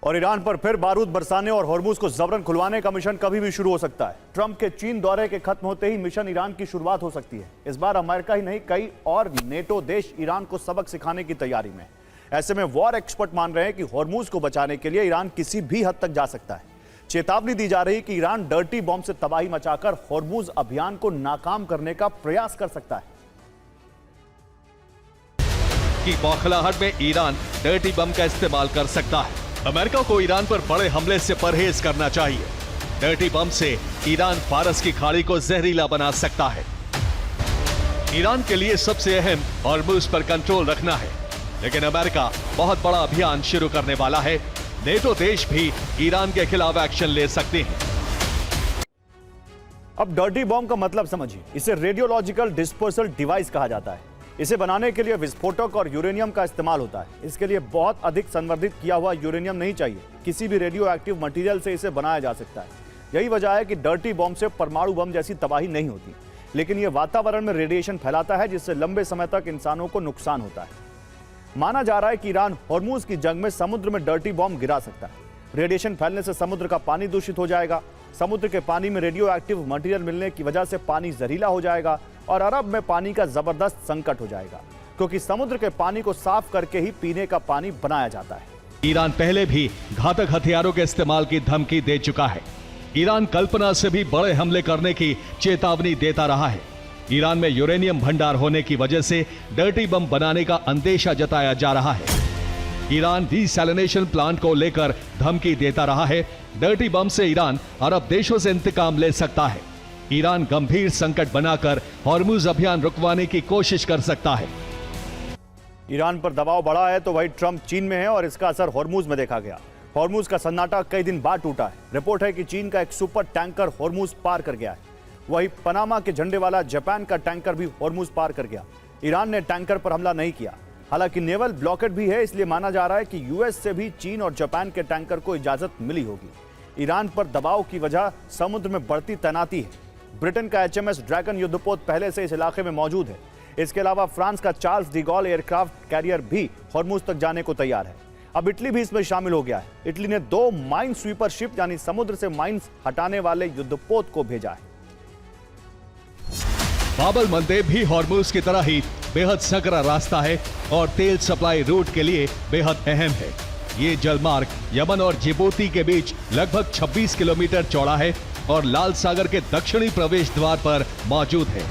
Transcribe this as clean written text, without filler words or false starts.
और ईरान पर फिर बारूद बरसाने और हॉर्मुज को जबरन खुलवाने का मिशन कभी भी शुरू हो सकता है। ट्रंप के चीन दौरे के खत्म होते ही मिशन ईरान की शुरुआत हो सकती है। इस बार अमेरिका ही नहीं, कई और नेटो देश ईरान को सबक सिखाने की तैयारी में। ऐसे में वॉर एक्सपर्ट मान रहे हैं कि हॉर्मुज को बचाने के लिए ईरान किसी भी हद तक जा सकता है। चेतावनी दी जा रही कि ईरान डर्टी बॉम्ब से तबाही मचाकर हॉर्मुज अभियान को नाकाम करने का प्रयास कर सकता है। की बौखलाहट में ईरान डर्टी बम का इस्तेमाल कर सकता है। अमेरिका को ईरान पर बड़े हमले से परहेज करना चाहिए। डर्टी बम से ईरान फारस की खाड़ी को जहरीला बना सकता है। ईरान के लिए सबसे अहम हॉर्मुज पर कंट्रोल रखना है, लेकिन अमेरिका बहुत बड़ा अभियान शुरू करने वाला है। नेटो देश भी ईरान के खिलाफ एक्शन ले सकते हैं। अब डर्टी बॉम्ब का मतलब समझिए। इसे रेडियोलॉजिकल डिस्पर्सल डिवाइस कहा जाता है। इसे बनाने के लिए विस्फोटक और यूरेनियम का इस्तेमाल होता है। इसके लिए बहुत अधिक संवर्धित किया हुआ यूरेनियम नहीं चाहिए। किसी भी रेडियो एक्टिव मटीरियल से इसे बनाया जा सकता है। यही वजह है कि डर्टी बॉम्ब से परमाणु बम जैसी तबाही नहीं होती, लेकिन यह वातावरण में रेडिएशन फैलाता है, जिससे लंबे समय तक इंसानों को नुकसान होता है। माना जा रहा है कि ईरान हॉर्मुज की जंग में समुद्र में डर्टी बॉम्ब गिरा सकता है। रेडिएशन फैलने से समुद्र का पानी दूषित हो जाएगा। समुद्र के पानी में रेडियो एक्टिव मटीरियल मिलने की वजह से पानी जहरीला हो जाएगा और अरब में पानी का जबरदस्त संकट हो जाएगा, क्योंकि समुद्र के पानी को साफ करके ही पीने का पानी बनाया जाता है। ईरान पहले भी घातक हथियारों के इस्तेमाल की धमकी दे चुका है। ईरान कल्पना से भी बड़े हमले करने की चेतावनी देता रहा है। ईरान में यूरेनियम भंडार होने की वजह से डर्टी बम बनाने का अंदेशा जताया जा रहा है। ईरान डिसैलिनेशन प्लांट को लेकर धमकी देता रहा है। डर्टी बम से ईरान अरब देशों से इंतकाम ले सकता है। ईरान गंभीर संकट बनाकर हॉर्मुज अभियान रुकवाने की कोशिश कर सकता है। ईरान पर दबाव बढ़ा है तो वही ट्रंप चीन में है और इसका असर हॉर्मुज में देखा गया। हॉर्मुज का सन्नाटा कई दिन बाद टूटा है। रिपोर्ट है कि चीन का एक सुपर टैंकर हॉर्मुज पार कर गया है। वही पनामा के झंडे वाला जापान का टैंकर भी हॉर्मुज पार कर गया। ईरान ने टैंकर पर हमला नहीं किया। हालांकि नेवल ब्लॉकेट भी है, इसलिए माना जा रहा है कि यूएस से भी चीन और जापान के टैंकर को इजाजत मिली होगी। ईरान पर दबाव की वजह समुद्र में बढ़ती तैनाती है। ब्रिटेन का HMS ड्रैगन युद्धपोत पहले से इस इलाके में मौजूद है। इसके अलावा फ्रांस का Charles de Gaulle aircraft carrier भी हॉर्मुज तक जाने को तैयार है। अब इटली भी इसमें शामिल हो गया है। इटली ने 2 माइन स्वीपर शिप यानी समुद्र से माइंस हटाने वाले युद्धपोत को भेजा है। बाब अल मंदेब भी हॉर्मुज की तरह ही बेहद सकरा रास्ता है और तेल सप्लाई रूट के लिए बेहद अहम है। ये जलमार्ग यमन और जिबूती के बीच लगभग 26 किलोमीटर चौड़ा है और लाल सागर के दक्षिणी प्रवेश द्वार पर मौजूद है।